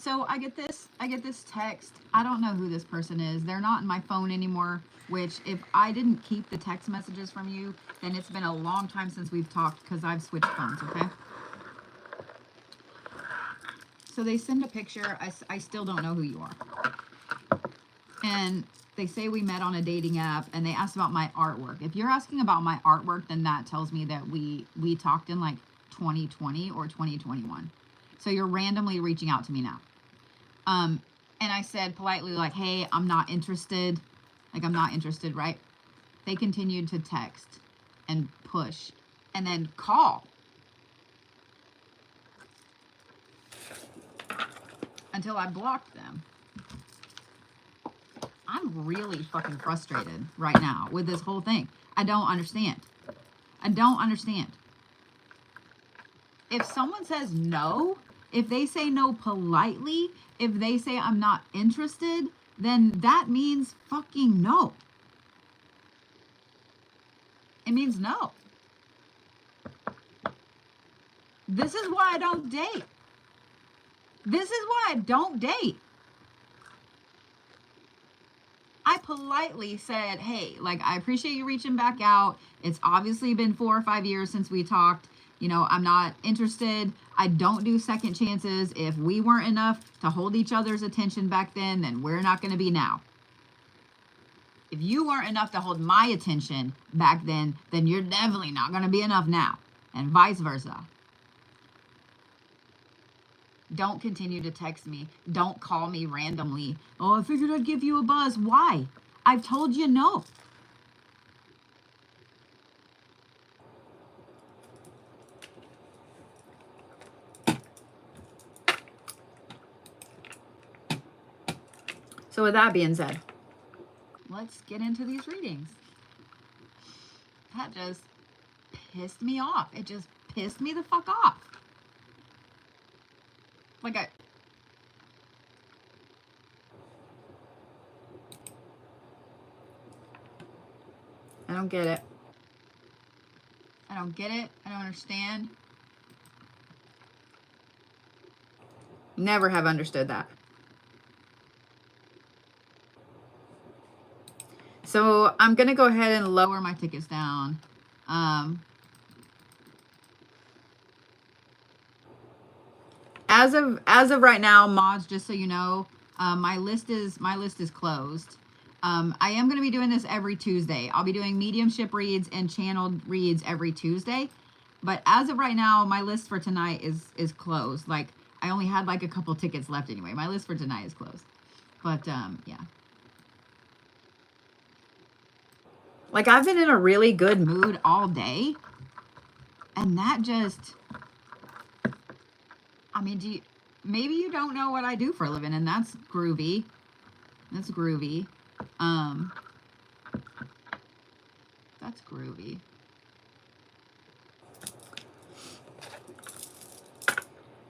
So I get this text. I don't know who this person is. They're not in my phone anymore, which if I didn't keep the text messages from you, then it's been a long time since we've talked because I've switched phones, okay? So they send a picture. I still don't know who you are. And they say we met on a dating app and they asked about my artwork. If you're asking about my artwork, then that tells me that we talked in like 2020 or 2021. So you're randomly reaching out to me now. And I said politely, like, hey, I'm not interested. Like, I'm not interested, right? They continued to text and push and then call until I blocked them. I'm really fucking frustrated right now with this whole thing. I don't understand. I don't understand. If someone says no, if they say no politely, if they say I'm not interested, then that means fucking no. It means no. This is why I don't date. This is why I don't date. I politely said, hey, like, I appreciate you reaching back out. It's obviously been 4 or 5 years since we talked. You know, I'm not interested. I don't do second chances. If we weren't enough to hold each other's attention back then we're not going to be now. If you weren't enough to hold my attention back then you're definitely not going to be enough now. And vice versa. Don't continue to text me. Don't call me randomly. Oh, I figured I'd give you a buzz. Why? I've told you no. So with that being said, let's get into these readings. That just pissed me off. It just pissed me the fuck off. Like I don't get it. I don't get it. I don't understand. Never have understood that. So I'm going to go ahead and lower my tickets down. As of right now, mods, just so you know, my list is closed. I am going to be doing this every Tuesday. I'll be doing mediumship reads and channeled reads every Tuesday. But as of right now, my list for tonight is closed. Like, I only had like a couple tickets left anyway. My list for tonight is closed. But yeah. Like, I've been in a really good mood all day. And that just, I mean, maybe you don't know what I do for a living, and that's groovy. That's groovy. That's groovy.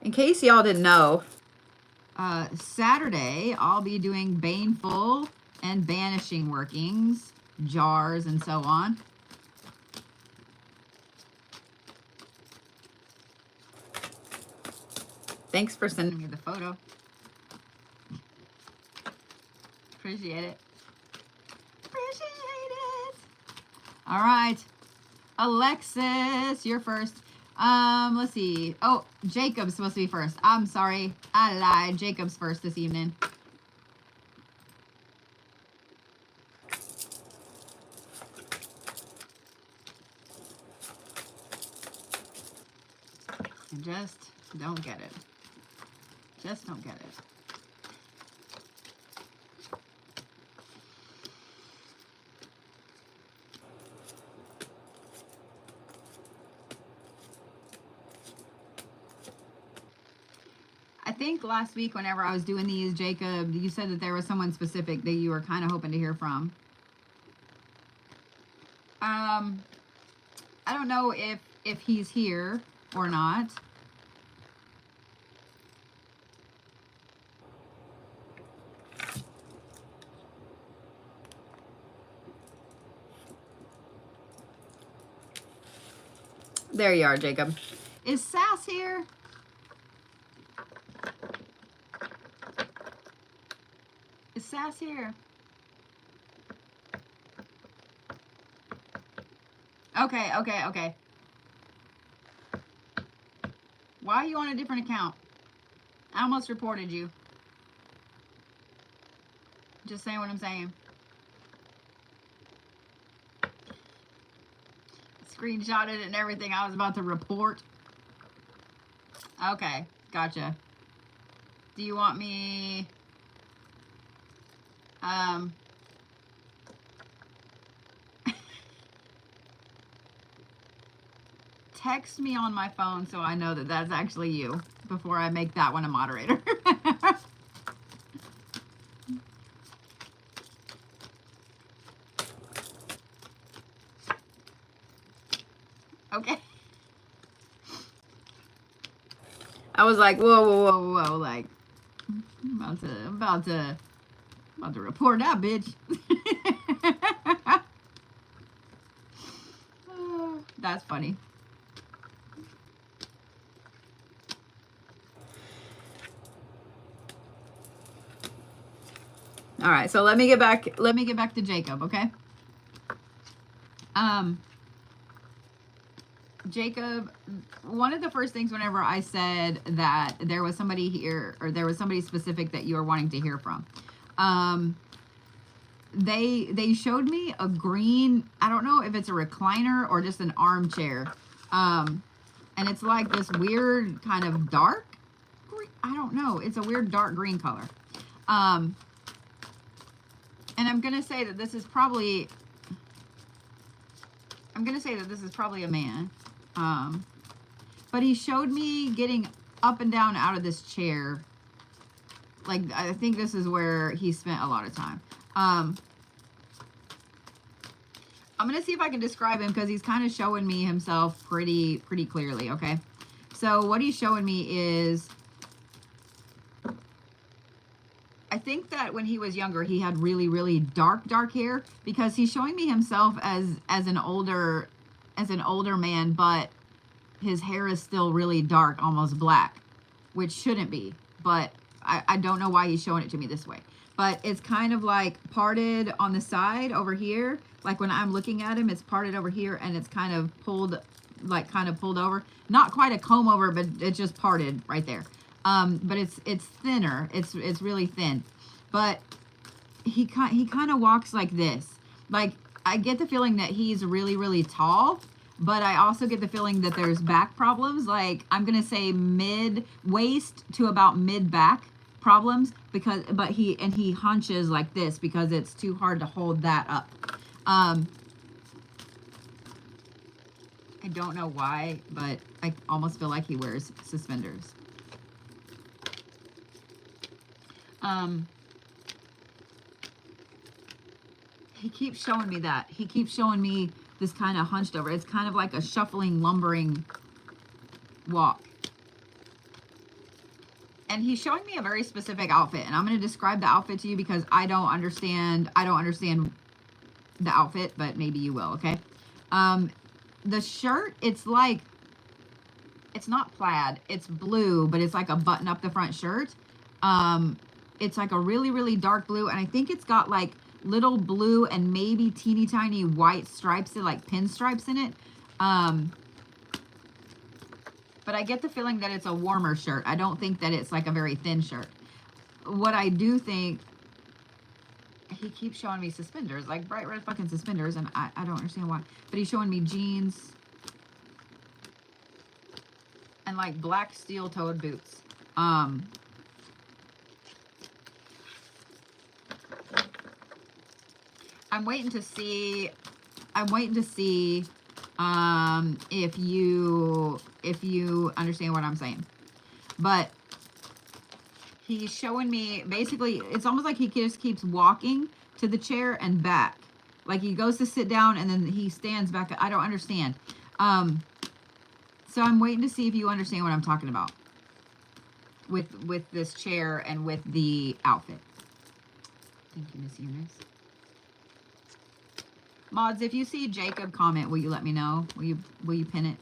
In case y'all didn't know, Saturday I'll be doing baneful and banishing workings, jars, and so on. Thanks for sending me the photo. Appreciate it. Appreciate it. All right. Alexis, you're first. Let's see. Oh, Jacob's supposed to be first. I'm sorry. I lied. Jacob's first this evening. I just don't get it. Just don't get it. I think last week whenever I was doing these, Jacob, you said that there was someone specific that you were kind of hoping to hear from. I don't know if he's here or not. There you are, Jacob. Is Sass here? Is Sass here? Okay, okay, okay. Why are you on a different account? I almost reported you. Just saying what I'm saying. Screenshotted it and everything. I was about to report. Okay, gotcha. Do you want me... text me on my phone so I know that that's actually you before I make that one a moderator. Okay. I was like, whoa, whoa, whoa, whoa, like, I'm about to report that bitch. That's funny. All right, so let me get back to Jacob, okay? Jacob, one of the first things whenever I said that there was somebody here, or there was somebody specific that you were wanting to hear from, they showed me a green, I don't know if it's a recliner or just an armchair, and it's like this weird kind of dark green, I don't know, it's a weird dark green color, and I'm gonna say that this is probably a man. But he showed me getting up and down out of this chair. Like, I think this is where he spent a lot of time. I'm going to see if I can describe him because he's kind of showing me himself pretty clearly, okay? So what he's showing me is, I think that when he was younger, he had really dark hair because he's showing me himself as an older man, but his hair is still really dark, almost black, which shouldn't be, but I don't know why he's showing it to me this way. But it's kind of like parted on the side over here. Like when I'm looking at him, it's parted over here and it's kind of pulled over. Not quite a comb over, but it's just parted right there. But it's thinner. It's really thin. But he kind of walks like this. Like, I get the feeling that he's really tall, but I also get the feeling that there's back problems. Like, I'm going to say mid-waist to about mid-back problems, but he hunches like this because it's too hard to hold that up. I don't know why, but I almost feel like he wears suspenders. He keeps showing me that. He keeps showing me this kind of hunched over. It's kind of like a shuffling, lumbering walk. And he's showing me a very specific outfit. And I'm going to describe the outfit to you because I don't understand the outfit, but maybe you will, okay? The shirt, it's like, it's not plaid. It's blue, but it's like a button up the front shirt. It's like a really dark blue. And I think it's got like little blue and maybe teeny tiny white stripes, like pinstripes in it. But I get the feeling that it's a warmer shirt. I don't think that it's like a very thin shirt. What I do think, he keeps showing me suspenders, like bright red fucking suspenders, and I don't understand why. But he's showing me jeans and like black steel-toed boots. I'm waiting to see if you understand what I'm saying. But he's showing me, basically, it's almost like he just keeps walking to the chair and back. Like he goes to sit down and then he stands back. I don't understand. So I'm waiting to see if you understand what I'm talking about with this chair and with the outfit. Thank you, Miss Eunice. Mods, if you see Jacob comment, will you let me know? Will you pin it?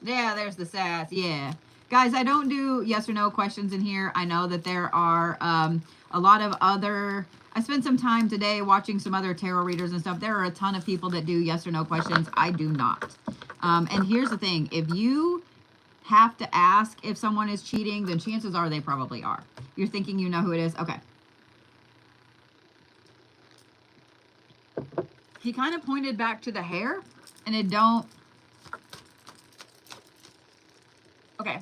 Yeah, there's the sass. Yeah. Guys, I don't do yes or no questions in here. I know that there are a lot of other, I spent some time today watching some other tarot readers and stuff. There are a ton of people that do yes or no questions. I do not. And here's the thing. If you have to ask if someone is cheating, then chances are they probably are. You're thinking you know who it is? Okay. He kind of pointed back to the hair, and it don't. Okay.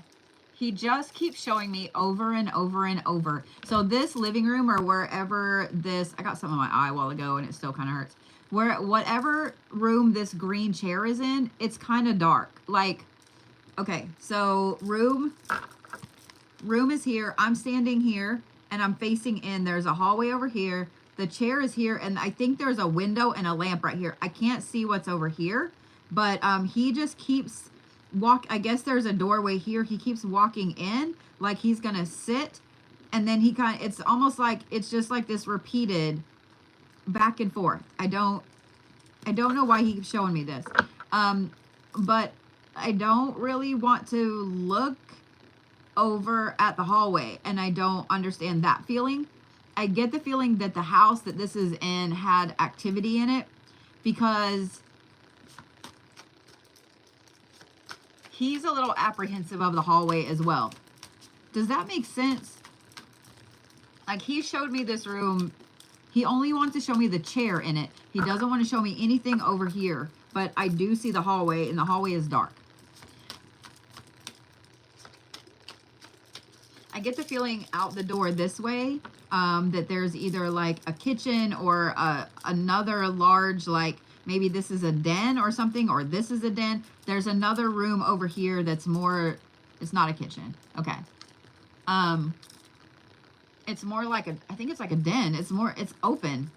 He just keeps showing me over and over and over. So this living room or wherever this, I got some on my eye a while ago and it still kind of hurts. Whatever room this green chair is in, it's kind of dark. Like, okay, so room is here. I'm standing here and I'm facing in. There's a hallway over here. The chair is here, and I think there's a window and a lamp right here. I can't see what's over here, but he just keeps I guess there's a doorway here. He keeps walking in like he's gonna sit, and then it's almost like it's just like this repeated back and forth. I don't know why he keeps showing me this, but I don't really want to look over at the hallway, and I don't understand that feeling. I get the feeling that the house that this is in had activity in it, because he's a little apprehensive of the hallway as well. Does that make sense? Like, he showed me this room. He only wants to show me the chair in it. He doesn't want to show me anything over here, but I do see the hallway, and the hallway is dark. I get the feeling out the door this way, that there's either like a kitchen or another large, like maybe this is a den or something, or this is a den. There's another room over here that's more, it's not a kitchen. Okay. It's more like I think it's like a den. It's open.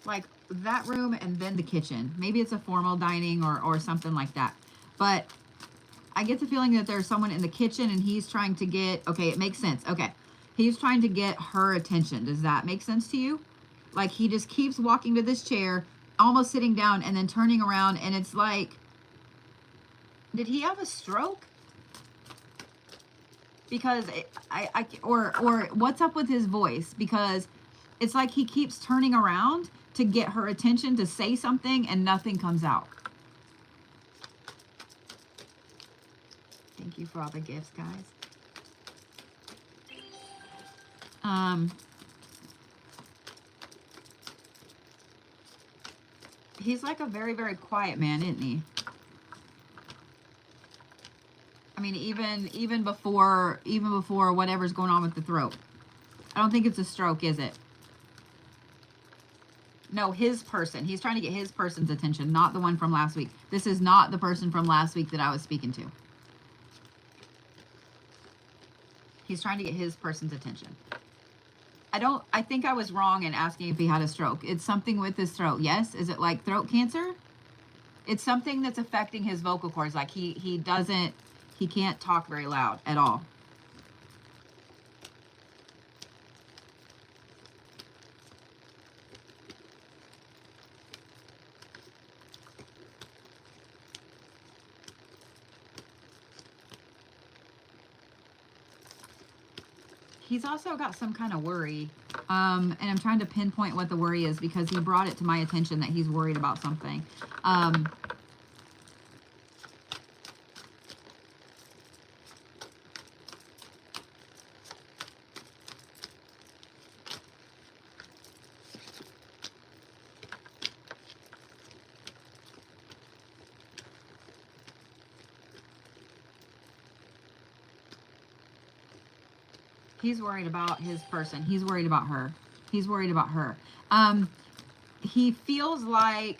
Like that room and then the kitchen. Maybe it's a formal dining or something like that. But I get the feeling that there's someone in the kitchen and he's trying to get, okay, it makes sense. Okay. He's trying to get her attention. Does that make sense to you? Like, he just keeps walking to this chair, almost sitting down and then turning around, and it's like, did he have a stroke? Because or what's up with his voice? Because it's like he keeps turning around to get her attention, to say something, and nothing comes out. Thank you for all the gifts, guys. He's like a very, very quiet man, isn't he? I mean, even before whatever's going on with the throat. I don't think it's a stroke, is it? No, his person. He's trying to get his person's attention, not the one from last week. This is not the person from last week that I was speaking to. He's trying to get his person's attention. I think I was wrong in asking if he had a stroke. It's something with his throat. Yes? Is it like throat cancer? It's something that's affecting his vocal cords. Like he can't talk very loud at all. He's also got some kind of worry. And I'm trying to pinpoint what the worry is, because he brought it to my attention that he's worried about something. He's worried about his person. He's worried about her. He's worried about her. He feels like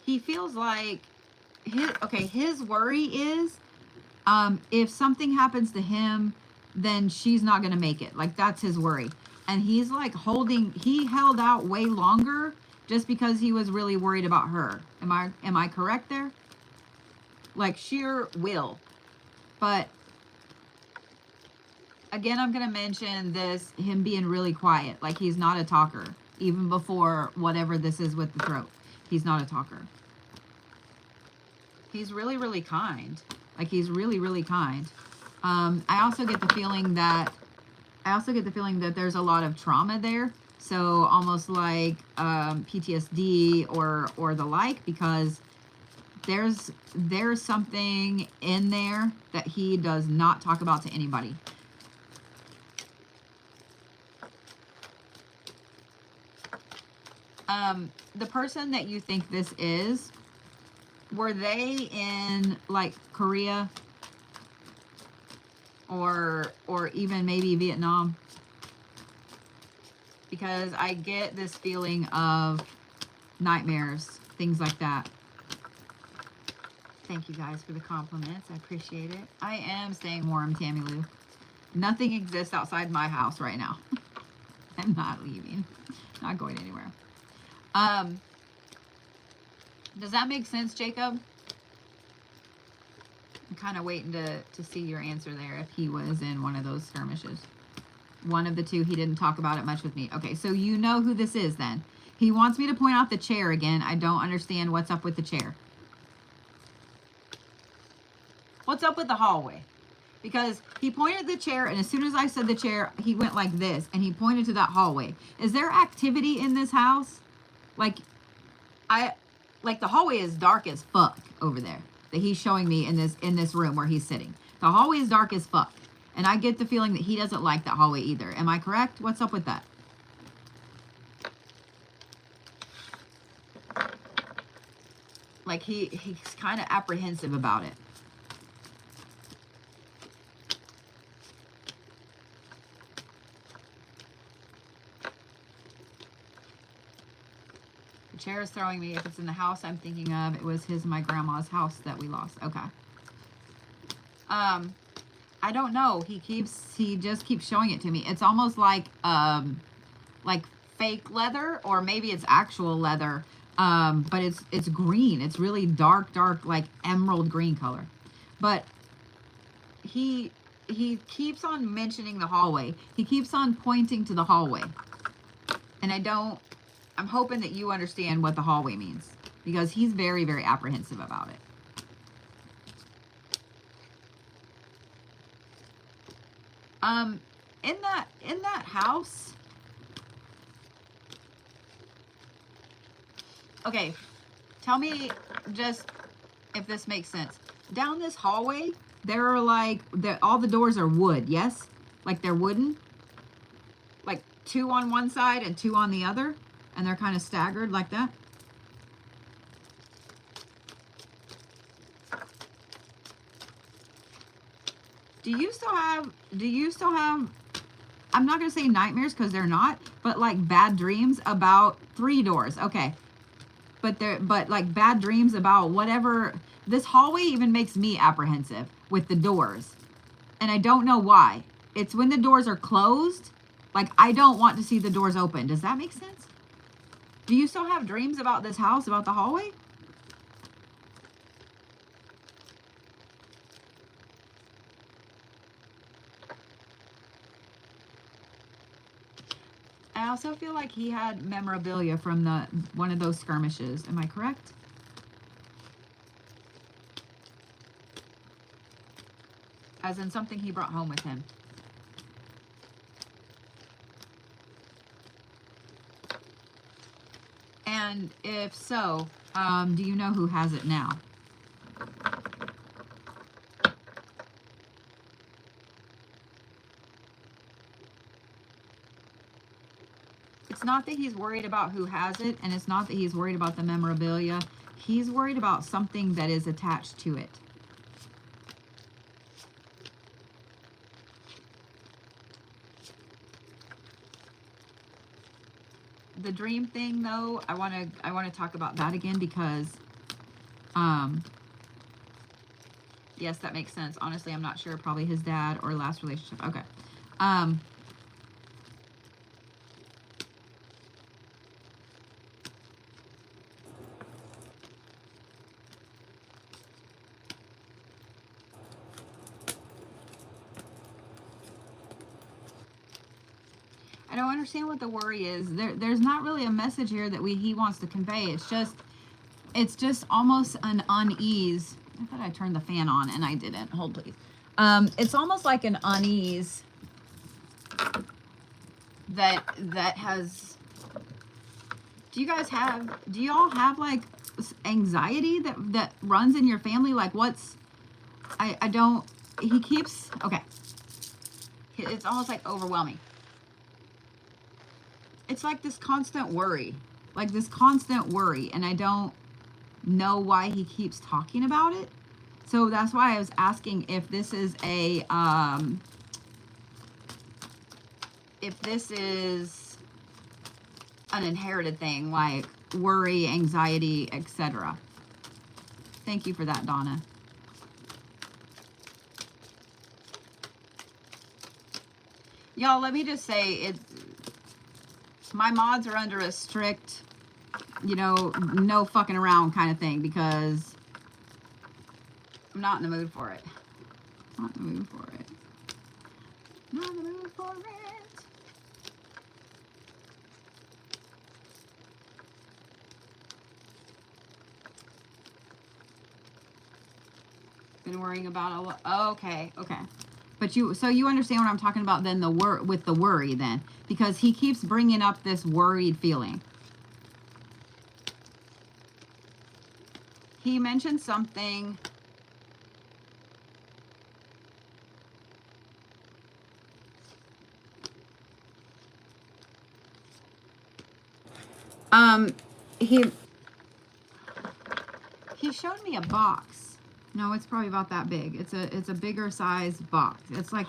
his worry is, if something happens to him, then she's not going to make it. Like, that's his worry. And he's like he held out way longer just because he was really worried about her. Am I correct there? Like, sheer will. But again, I'm going to mention him being really quiet. Like, he's not a talker. even before whatever this is with the throat. He's not a talker. He's really, really kind. Like, he's really, really kind. I also get the feeling that there's a lot of trauma there. So almost like PTSD or the like, because there's something in there that he does not talk about to anybody. The person that you think this is, were they in like Korea or even maybe Vietnam? Because I get this feeling of nightmares, things like that. Thank you guys for the compliments. I appreciate it. I am staying warm, Tammy Lou. Nothing exists outside my house right now. I'm not leaving. Not going anywhere. Does that make sense, Jacob? I'm kind of waiting to see your answer there, if he was in one of those skirmishes. One of the two. He didn't talk about it much with me. Okay, so you know who this is then. He wants me to point out the chair again. I don't understand what's up with the chair. What's up with the hallway? Because he pointed the chair, and as soon as I said the chair, he went like this, and he pointed to that hallway. Is there activity in this house? Like the hallway is dark as fuck over there that he's showing me in this room where he's sitting. The hallway is dark as fuck. And I get the feeling that he doesn't like that hallway either. Am I correct? What's up with that? Like he's kind of apprehensive about it. The chair is throwing me. If it's in the house I'm thinking of, it was my grandma's house that we lost. Okay. I don't know. He just keeps showing it to me. It's almost like fake leather, or maybe it's actual leather. But it's green. It's really dark, like emerald green color. But he keeps on mentioning the hallway. He keeps on pointing to the hallway. And I'm hoping that you understand what the hallway means, because he's very, very apprehensive about it. In that house. Okay, tell me just if this makes sense. Down this hallway, there are like all the doors are wood, yes? Like they're wooden? Like 2 on one side and 2 on the other, and they're kind of staggered like that? Do you still have I'm not going to say nightmares, because they're not, but like bad dreams about 3 doors. Okay. But like bad dreams about whatever. This hallway even makes me apprehensive with the doors. And I don't know why. It's when the doors are closed. Like, I don't want to see the doors open. Does that make sense? Do you still have dreams about this house, about the hallway? I also feel like he had memorabilia from one of those skirmishes. Am I correct? As in something he brought home with him. And if so, do you know who has it now? It's not that he's worried about who has it, and it's not that he's worried about the memorabilia. He's worried about something that is attached to it. The dream thing, though, I want to talk about that again, because yes, that makes sense. Honestly, I'm not sure. Probably his dad or last relationship. Okay. understand what the worry is. There's not really a message here that he wants to convey. It's just almost an unease. I thought I turned the fan on and I didn't. Hold please. It's almost like an unease that has. Do you all have like anxiety that runs in your family? Like what's, I don't, he keeps, okay. It's almost like overwhelming. It's like this constant worry, and I don't know why he keeps talking about it. So that's why I was asking if this is an inherited thing, like worry, anxiety, etc. Thank you for that, Donna. Y'all, let me just say, my mods are under a strict, no fucking around kind of thing, because I'm not in the mood for it. Not in the mood for it. Not in the mood for it. Been worrying about a lot. Oh, okay. But you understand what I'm talking about then, with the worry then, because he keeps bringing up this worried feeling. He mentioned something. He showed me a box. No, it's probably about that big. It's a bigger size box. It's like,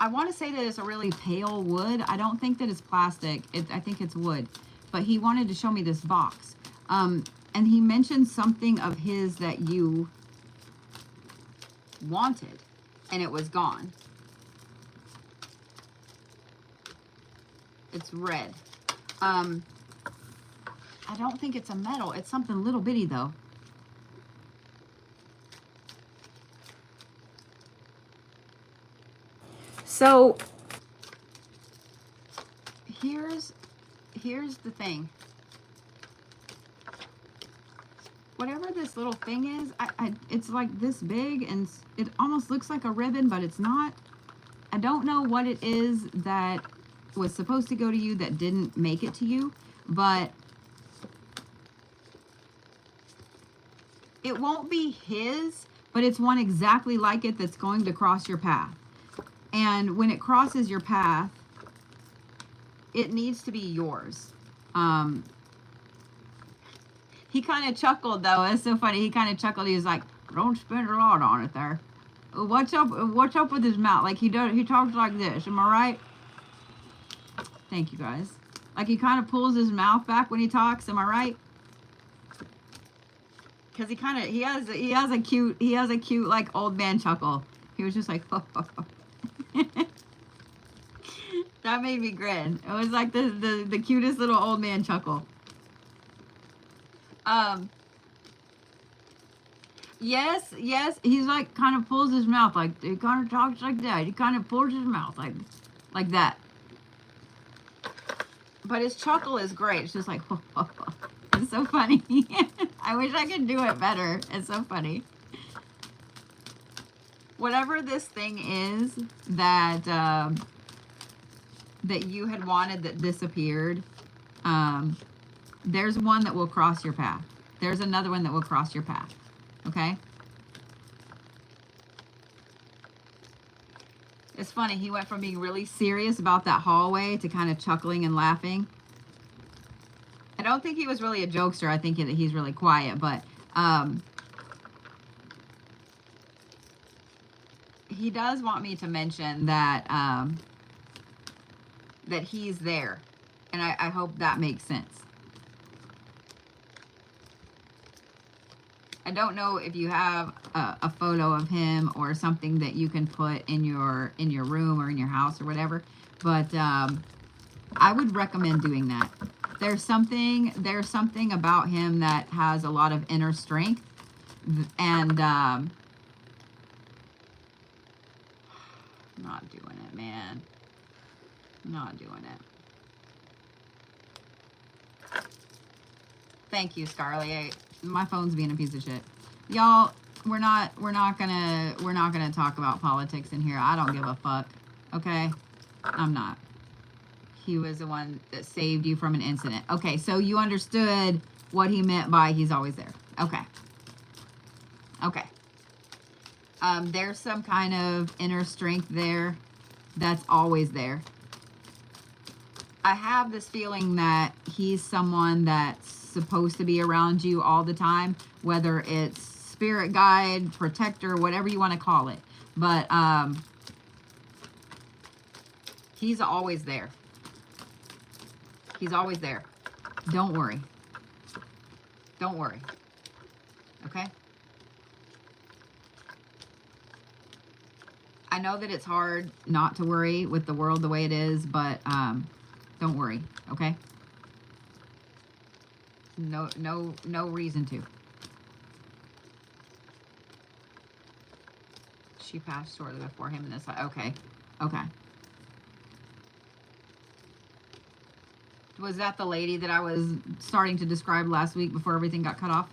I want to say that it's a really pale wood. I don't think that it's plastic. I think it's wood. But he wanted to show me this box. And he mentioned something of his that you wanted, and it was gone. It's red. I don't think it's a metal. It's something little bitty though. So here's the thing. Whatever this little thing is, it's like this big, and it almost looks like a ribbon, but it's not. I don't know what it is that was supposed to go to you that didn't make it to you, but it won't be his, but it's one exactly like it that's going to cross your path. And when it crosses your path, it needs to be yours. He kind of chuckled though. It's so funny. He kind of chuckled. He was like, "Don't spend a lot on it there. What's up with his mouth? Like he talks like this. Am I right?" Thank you guys. Like he kind of pulls his mouth back when he talks. Am I right? Because he has a cute like old man chuckle. He was just like, that made me grin. It was like the cutest little old man chuckle. Yes, he's like kind of pulls his mouth, like he kind of talks like that. He kind of pulls his mouth like that. But his chuckle is great. It's just like, it's so funny. I wish I could do it better. It's so funny. Whatever this thing is that that you had wanted that disappeared, there's one that will cross your path. There's another one that will cross your path. Okay? It's funny. He went from being really serious about that hallway to kind of chuckling and laughing. I don't think he was really a jokester. I think that he's really quiet, but he does want me to mention that that he's there, and I hope that makes sense. I don't know if you have a photo of him or something that you can put in your room or in your house or whatever, but I would recommend doing that. There's something about him that has a lot of inner strength, and I'm not doing it, man. Not doing it. Thank you, Scarly. My phone's being a piece of shit. Y'all, we're not gonna talk about politics in here. I don't give a fuck. Okay? I'm not. He was the one that saved you from an incident. Okay, so you understood what he meant by he's always there. Okay. Okay. There's some kind of inner strength there that's always there. I have this feeling that he's someone that's supposed to be around you all the time, whether it's spirit guide, protector, whatever you want to call it. But he's always there. He's always there. Don't worry. Don't worry. Okay? I know that it's hard not to worry with the world the way it is, but don't worry, okay? No reason to. She passed shortly before him in this. Okay. Okay. Was that the lady that I was starting to describe last week before everything got cut off?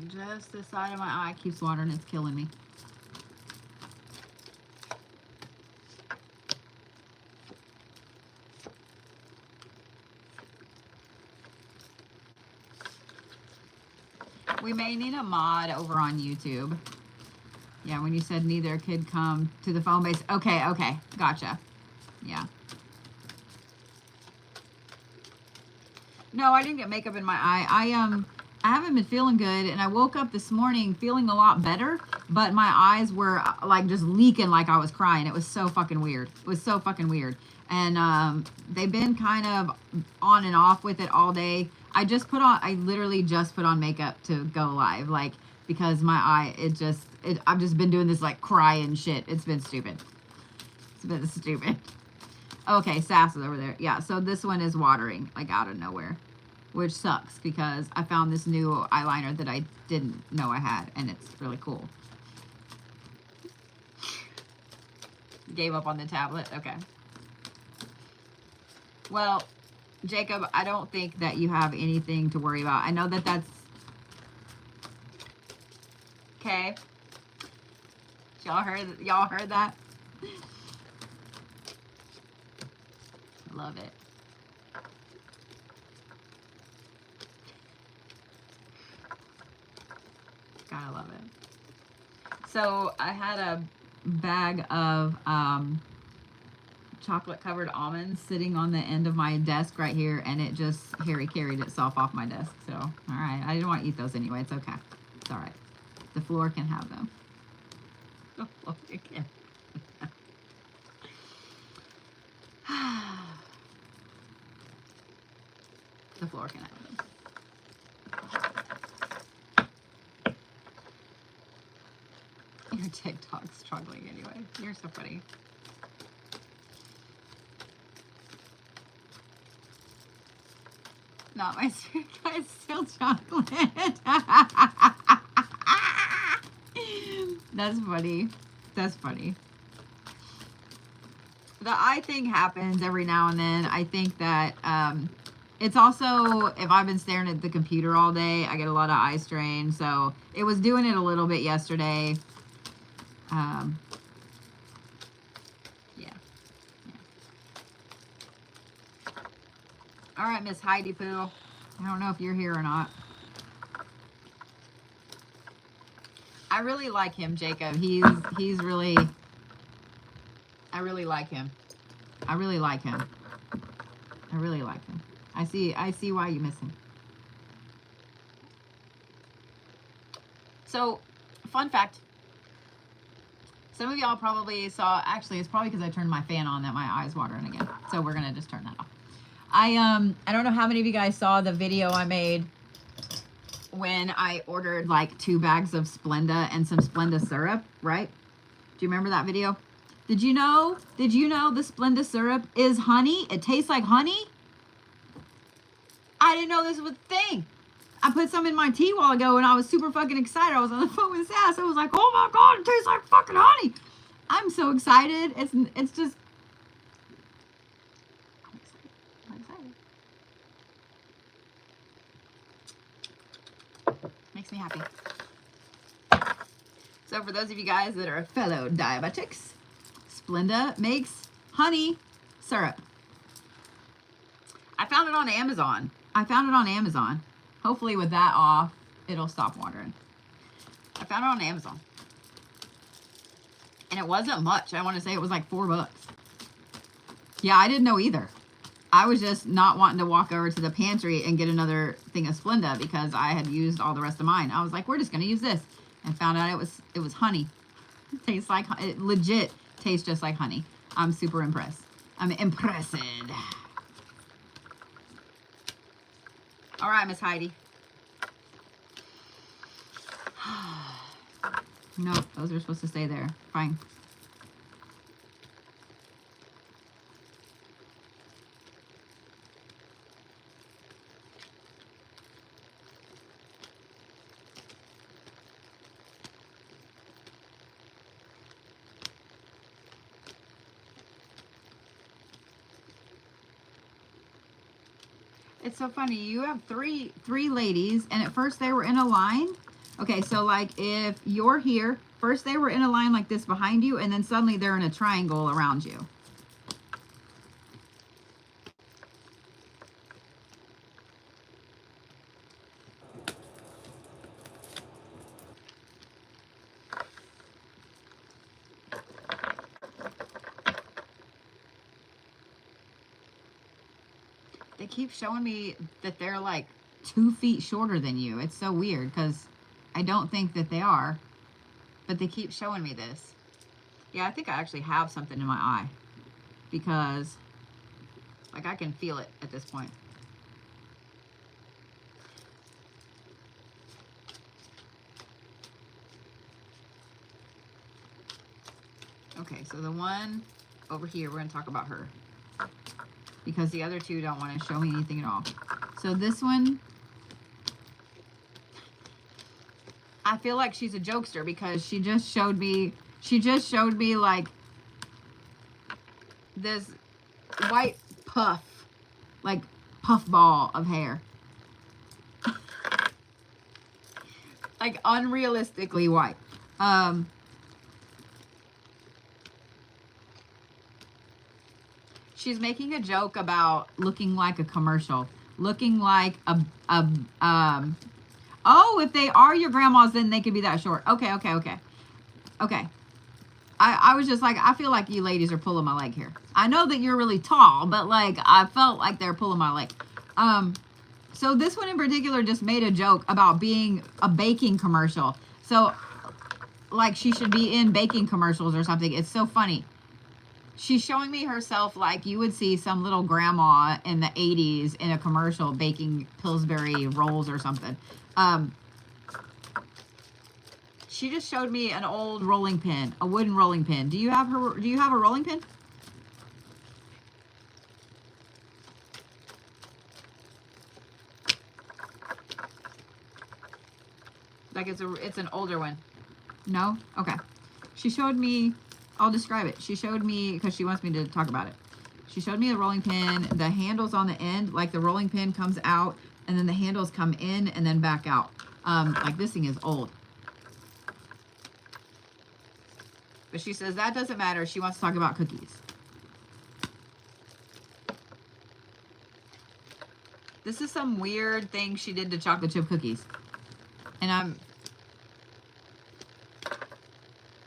Just the side of my eye keeps watering. It's killing me. We may need a mod over on YouTube. Yeah, when you said neither could come to the phone base. Okay, okay. Gotcha. Yeah. No, I didn't get makeup in my eye. I haven't been feeling good, and I woke up this morning feeling a lot better, but my eyes were like just leaking like I was crying. It was so fucking weird. It was so fucking weird. And they've been kind of on and off with it all day. I literally just put on makeup to go live, like, because my eye, I've just been doing this like crying shit. It's been stupid. It's been stupid. Okay, Sass is over there. Yeah, so this one is watering like out of nowhere, which sucks because I found this new eyeliner that I didn't know I had, and it's really cool. Gave up on the tablet. Okay. Well, Jacob, I don't think that you have anything to worry about. I know that that's... Okay. Y'all heard that? Love it. Gotta love it. So I had a bag of chocolate covered almonds sitting on the end of my desk right here, and it just carried itself off my desk. So, all right, I didn't want to eat those anyway. It's okay. It's all right. The floor can have them. The floor can. The floor can have them. Your TikTok's struggling anyway. You're so funny. Not my spirit guide, still chocolate. That's funny. That's funny. The eye thing happens every now and then. I think that it's also, if I've been staring at the computer all day, I get a lot of eye strain. So it was doing it a little bit yesterday. Yeah. All right, Miss Heidi Poo. I don't know if you're here or not. I really like him, Jacob. He's really... I really like him. I really like him. I really like him. I see why you miss him. So, fun fact. Some of y'all probably saw, actually, it's probably because I turned my fan on that my eye's watering again. So we're going to just turn that off. I don't know how many of you guys saw the video I made when I ordered like 2 bags of Splenda and some Splenda syrup, right? Do you remember that video? Did you know the Splenda syrup is honey? It tastes like honey? I didn't know this was a thing. I put some in my tea a while ago and I was super fucking excited. I was on the phone with Sass. I was like, oh my God, it tastes like fucking honey. I'm so excited. It's just, I'm excited. Makes me happy. So for those of you guys that are fellow diabetics, Splenda makes honey syrup. I found it on Amazon. Hopefully with that off, it'll stop watering. I found it on Amazon. And it wasn't much. I want to say it was like $4. Yeah, I didn't know either. I was just not wanting to walk over to the pantry and get another thing of Splenda because I had used all the rest of mine. I was like, we're just going to use this. And found out it was honey. It tastes like, it legit tastes just like honey. I'm super impressed. I'm impressed. All right, Miss Heidi. Nope, those are supposed to stay there. Fine. It's so funny. You have three ladies, and at first they were in a line. Okay, so like if you're here, first they were in a line like this behind you, and then suddenly they're in a triangle around you. They keep showing me that they're like 2 feet shorter than you. It's so weird because I don't think that they are, but they keep showing me this. Yeah, I think I actually have something in my eye because like I can feel it at this point. Okay, so the one over here, we're going to talk about her because the other two don't want to show me anything at all. So this one, I feel like she's a jokester because she just showed me like this white puff, like puff ball of hair. Like unrealistically white. She's making a joke about looking like a commercial, looking like oh, if they are your grandmas, then they could be that short. Okay. I was just like, I feel like you ladies are pulling my leg here. I know that you're really tall, but like, I felt like they're pulling my leg. So this one in particular just made a joke about being a baking commercial. So like she should be in baking commercials or something. It's so funny. She's showing me herself like you would see some little grandma in the 80s in a commercial baking Pillsbury rolls or something. She just showed me an old rolling pin, a wooden rolling pin. Do you have a rolling pin? Like it's an older one. No? Okay. She showed me, I'll describe it. She showed me, because she wants me to talk about it. She showed me a rolling pin. The handle's on the end, like the rolling pin comes out, and then the handles come in and then back out. Like this thing is old. But she says that doesn't matter. She wants to talk about cookies. This is some weird thing she did to chocolate chip cookies. And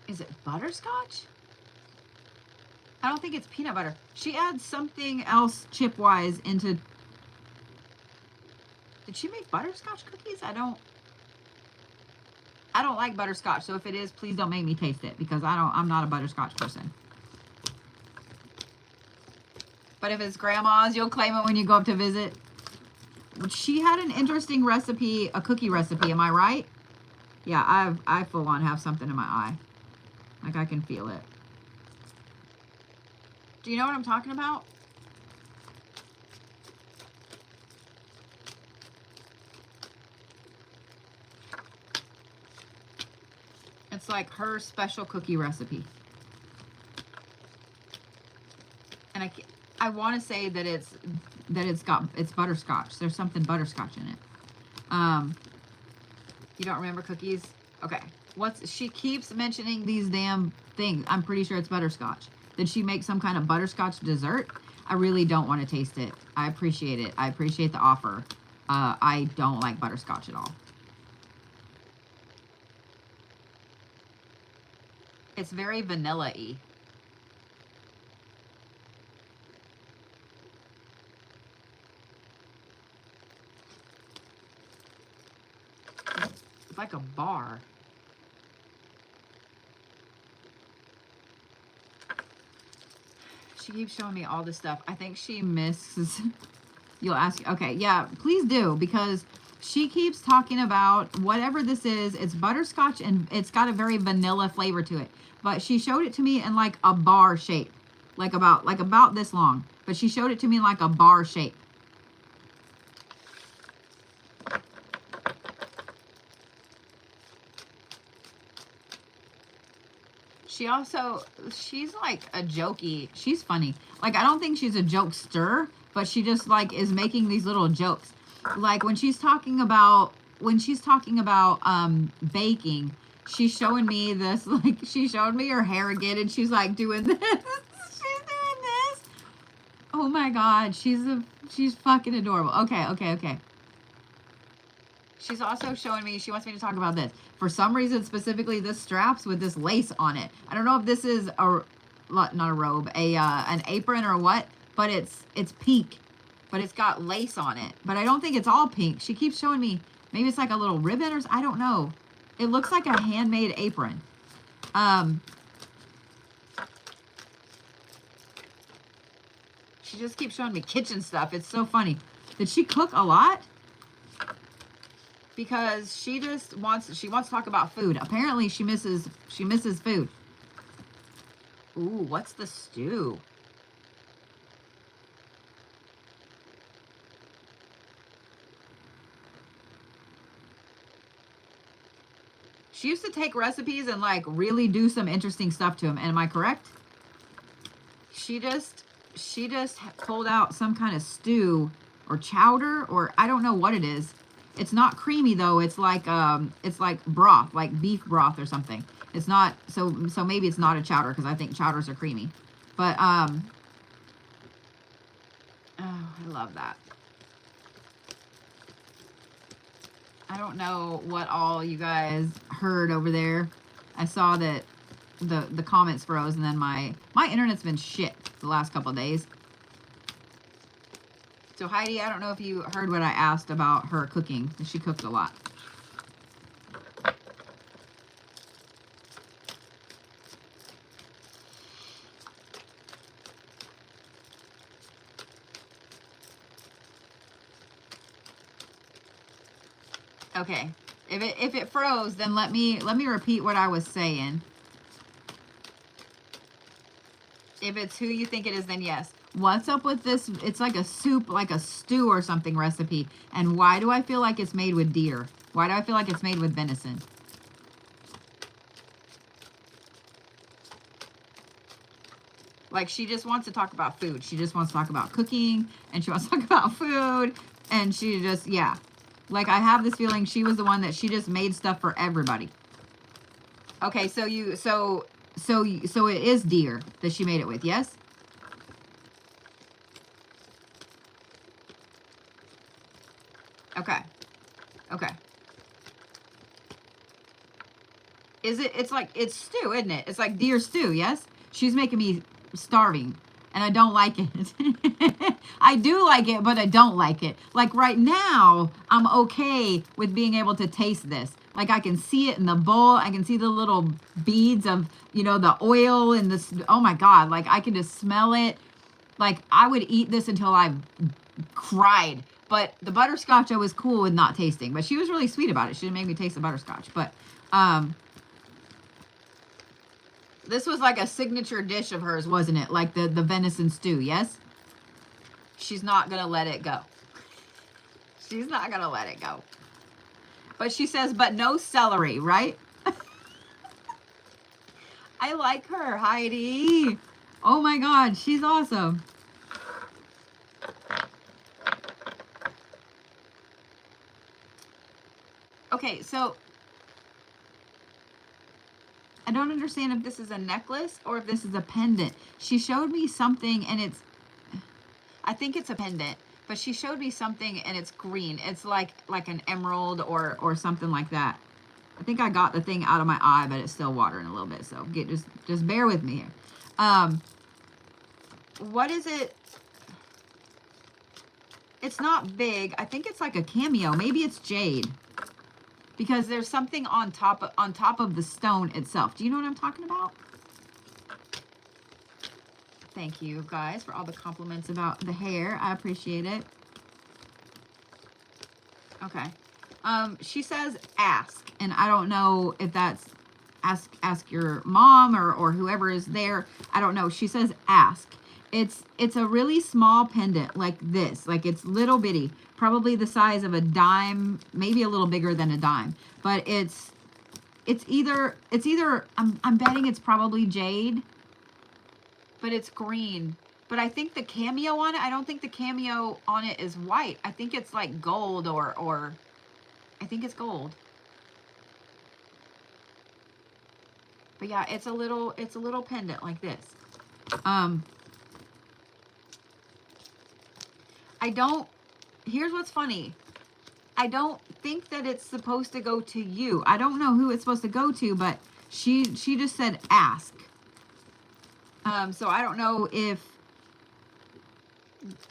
is it butterscotch? I don't think it's peanut butter. She adds something else chip-wise into... Did she make butterscotch cookies? I don't like butterscotch, so if it is, please don't make me taste it because I'm not a butterscotch person. But if it's grandma's, you'll claim it when you go up to visit. she had an interesting recipe, a cookie recipe. Am I right? Yeah, I full on have something in my eye. Like I can feel it. Do you know what I'm talking about? It's like her special cookie recipe. And I want to say that it's butterscotch. There's something butterscotch in it. You don't remember cookies? Okay. She keeps mentioning these damn things. I'm pretty sure it's butterscotch. Did she make some kind of butterscotch dessert? I really don't want to taste it. I appreciate it. I appreciate the offer. I don't like butterscotch at all. It's very vanilla-y. It's like a bar. She keeps showing me all this stuff. I think she misses. You'll ask. Okay, yeah, please do, because she keeps talking about whatever this is. It's butterscotch and it's got a very vanilla flavor to it. But she showed it to me in like a bar shape, like about this long. But she showed it to me in like a bar shape. She's like a jokey. She's funny. Like, I don't think she's a jokester, but she just like is making these little jokes. Like when she's talking about baking, she's showing me this, like she showed me her hair again and she's like doing this. She's doing this. Oh my God. She's fucking adorable. Okay. She's also showing me, she wants me to talk about this. For some reason, specifically this straps with this lace on it. I don't know if this is not a robe, an apron or what, but it's pink, but it's got lace on it. But I don't think it's all pink. She keeps showing me, maybe it's like a little ribbon or I don't know. It looks like a handmade apron. She just keeps showing me kitchen stuff. It's so funny. Did she cook a lot? Because she wants to talk about food. Apparently she misses food. Ooh, what's the stew? She used to take recipes and like really do some interesting stuff to them. Am I correct? She just pulled out some kind of stew or chowder, or I don't know what it is. It's not creamy though. It's like broth, like beef broth or something. It's not, so maybe it's not a chowder because I think chowders are creamy. But oh, I love that. I don't know what all you guys heard over there. I saw that the comments froze, and then my internet's been shit the last couple of days. So Heidi, I don't know if you heard what I asked about her cooking. She cooked a lot. Okay. If it froze, then let me repeat what I was saying. If it's who you think it is, then yes. What's up with this? It's like a soup, like a stew or something recipe. And why do I feel like it's made with deer? Why do I feel like it's made with venison? Like, she just wants to talk about food. She just wants to talk about cooking, and she wants to talk about food, and she just, yeah. Like, I have this feeling she was the one that she just made stuff for everybody. Okay, so it is deer that she made it with, yes? Okay. It's stew, isn't it? It's like deer stew, yes? She's making me starving, and I don't like it. I do like it, but I don't like it. Like right now, I'm okay with being able to taste this. Like I can see it in the bowl. I can see the little beads of, the oil and this. Oh my God. Like I can just smell it. Like I would eat this until I cried. But the butterscotch I was cool with not tasting. But she was really sweet about it. She didn't make me taste the butterscotch. But this was like a signature dish of hers, wasn't it? Like the venison stew, yes? She's not going to let it go. She's not going to let it go. But she says, but no celery, right? I like her, Heidi. Oh my God, she's awesome. Okay, so I don't understand if this is a necklace or if this is a pendant. She showed me something and I think it's a pendant, but she showed me something and it's green. It's like an emerald or something like that. I think I got the thing out of my eye, but it's still watering a little bit. So just bear with me here. What is it? It's not big. I think it's like a cameo. Maybe it's jade. Because there's something on top of the stone itself. Do you know what I'm talking about? Thank you guys for all the compliments about the hair. I appreciate it. Okay. She says ask, and I don't know if that's ask your mom or whoever is there. I don't know. She says ask. It's a really small pendant like this. Like it's little bitty, probably the size of a dime, maybe a little bigger than a dime. But it's either I'm betting it's probably jade, but it's green. But I think the cameo on it, I don't think the cameo on it is white. I think it's like gold or I think it's gold. But yeah, it's a little pendant like this. Here's what's funny. I don't think that it's supposed to go to you. I don't know who it's supposed to go to, but she just said ask. So I don't know if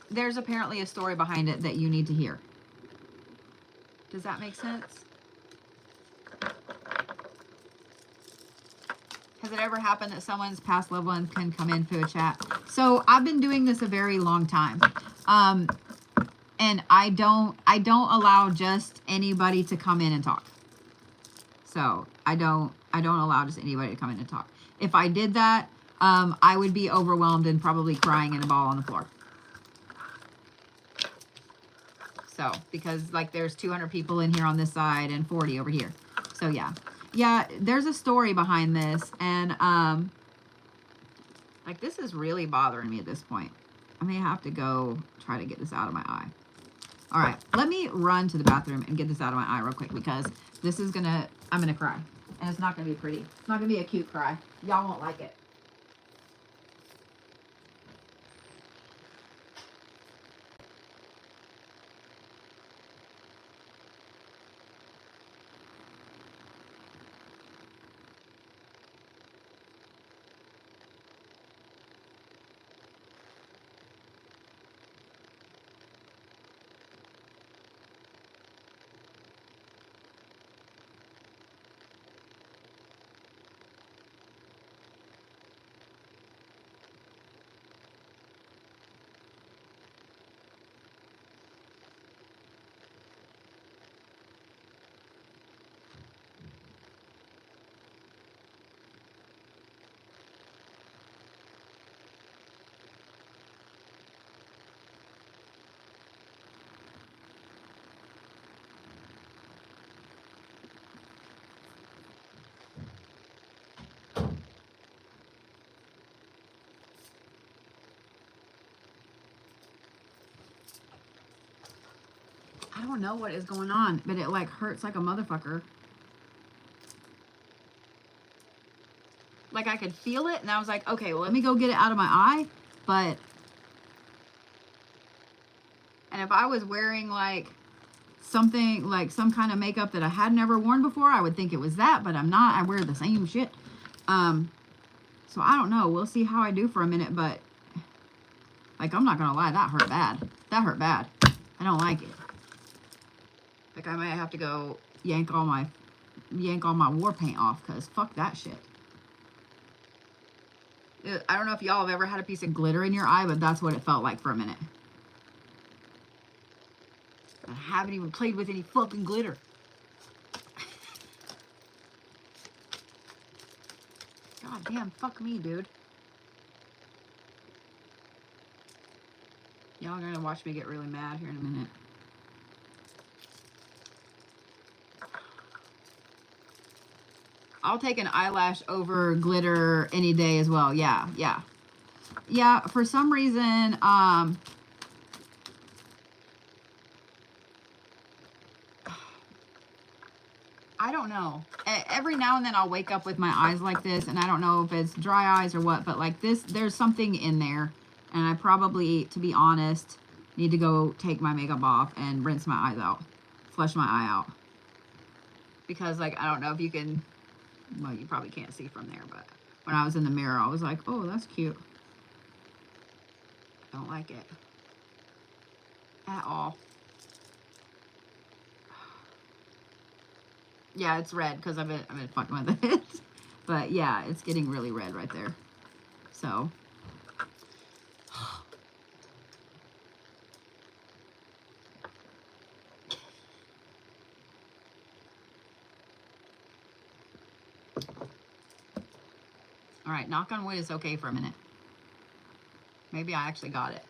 there's apparently a story behind it that you need to hear. Does that make sense? Has it ever happened that someone's past loved one can come into a chat? So I've been doing this a very long time. And I don't allow just anybody to come in and talk. So I don't allow just anybody to come in and talk. If I did that, I would be overwhelmed and probably crying in a ball on the floor. So, because like there's 200 people in here on this side and 40 over here. So yeah. Yeah, there's a story behind this, and like this is really bothering me at this point. I may have to go try to get this out of my eye. All right, let me run to the bathroom and get this out of my eye real quick because this is I'm gonna cry, and it's not gonna be pretty. It's not gonna be a cute cry. Y'all won't like it. I don't know what is going on, but it like hurts like a motherfucker. Like I could feel it, and I was like, okay, well, let me go get it out of my eye. But, and if I was wearing like something, like some kind of makeup that I had never worn before, I would think it was that, but I'm not. I wear the same shit. So I don't know. We'll see how I do for a minute, but like, I'm not gonna lie, that hurt bad. That hurt bad. I don't like it. Like, I might have to go yank all my war paint off, because fuck that shit. I don't know if y'all have ever had a piece of glitter in your eye, but that's what it felt like for a minute. I haven't even played with any fucking glitter. God damn, fuck me, dude. Y'all are gonna watch me get really mad here in a minute. I'll take an eyelash over glitter any day as well. Yeah, yeah. Yeah, for some reason, I don't know. Every now and then I'll wake up with my eyes like this, and I don't know if it's dry eyes or what, but like this, there's something in there, and I probably, to be honest, need to go take my makeup off and rinse my eyes out, flush my eye out. Because, like, I don't know if you can, well, you probably can't see from there, but when I was in the mirror, I was like, oh, that's cute. I don't like it at all. Yeah, it's red because I've been fucking with it. But yeah, it's getting really red right there. So. All right, knock on wood is okay for a minute. Maybe I actually got it.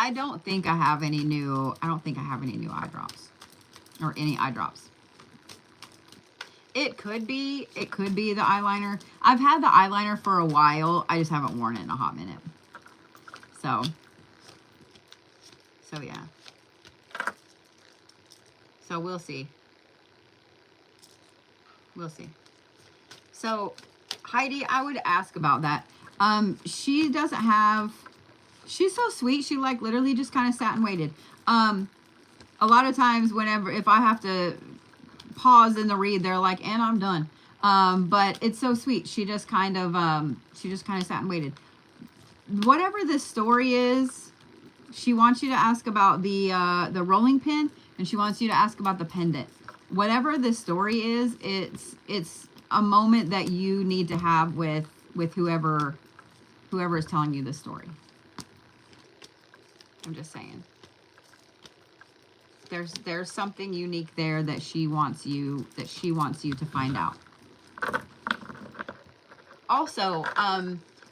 I don't think I have any new eye drops or any eye drops. It could be the eyeliner. I've had the eyeliner for a while. I just haven't worn it in a hot minute. So yeah. So we'll see. We'll see. So Heidi, I would ask about that. She doesn't have, she's so sweet. She like literally just kind of sat and waited. A lot of times if I have to pause in the read, they're like, and I'm done. But it's so sweet. She just kind of sat and waited. Whatever this story is, she wants you to ask about the rolling pin, and she wants you to ask about the pendant. Whatever this story is, it's a moment that you need to have with whoever is telling you this story. I'm just saying. There's something unique there that she wants you to find out. Also,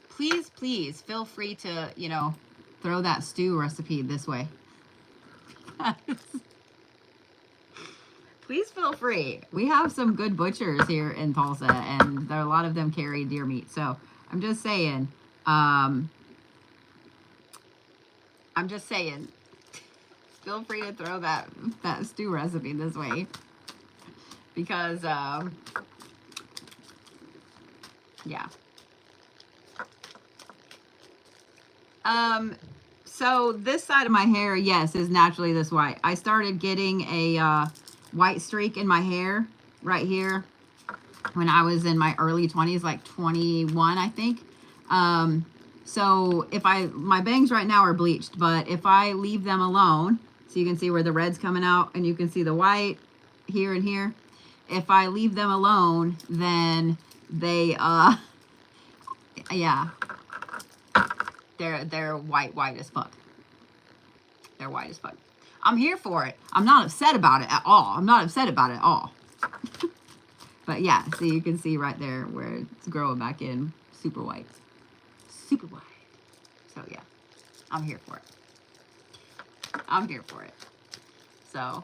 please feel free to, throw that stew recipe this way. Please feel free. We have some good butchers here in Tulsa, and a lot of them carry deer meat. So I'm just saying, feel free to throw that stew recipe this way, because yeah. So this side of my hair, yes, is naturally this white. I started getting a white streak in my hair right here when I was in my early 20s, like 21, I think. So my bangs right now are bleached, but if I leave them alone, so you can see where the red's coming out, and you can see the white here and here. If I leave them alone, then they, yeah, they're white as fuck. They're white as fuck. I'm here for it. I'm not upset about it at all. But yeah, so you can see right there where it's growing back in, super white. Super white. So yeah, I'm here for it. So.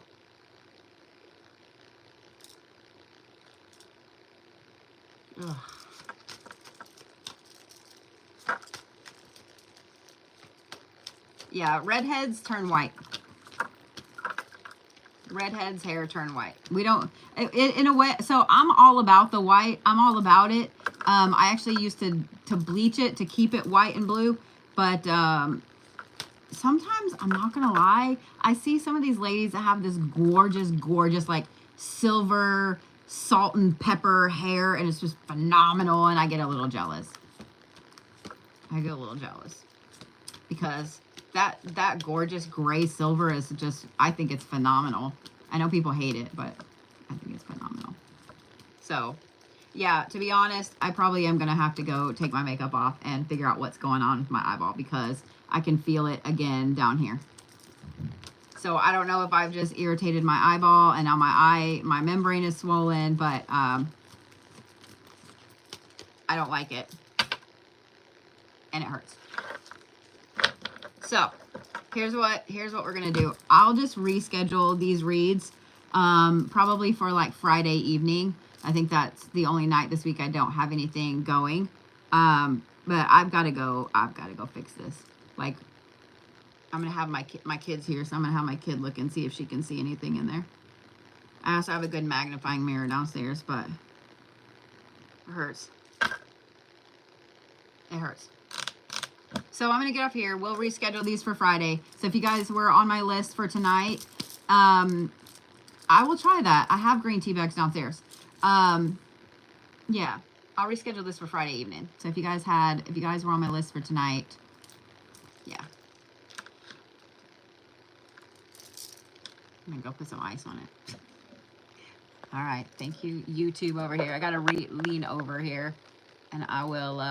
Ugh. Yeah, redheads turn white. Redheads' hair turn white. We don't, in a way, so I'm all about the white. I'm all about it. I actually used to bleach it to keep it white and blue, but sometimes, I'm not gonna lie, I see some of these ladies that have this gorgeous, like silver salt and pepper hair, and it's just phenomenal, and I get a little jealous. Because that gorgeous gray silver is just, I think it's phenomenal. I know people hate it, but I think it's phenomenal. So, Yeah, to be honest, I probably am going to have to go take my makeup off and figure out what's going on with my eyeball because I can feel it again down here. So I don't know if I've just irritated my eyeball and now my membrane is swollen, but I don't like it. And it hurts. So here's what we're going to do. I'll just reschedule these reads probably for like Friday evening. I think that's the only night this week I don't have anything going. But I've got to go fix this. Like, I'm going to have my kids here, so I'm going to have my kid look and see if she can see anything in there. I also have a good magnifying mirror downstairs, but it hurts. It hurts. So I'm going to get off here. We'll reschedule these for Friday. So if you guys were on my list for tonight, I will try that. I have green tea bags downstairs. Yeah, I'll reschedule this for Friday evening. So if you guys were on my list for tonight, yeah. I'm gonna go put some ice on it. All right, thank you, YouTube over here. I gotta lean over here, and I will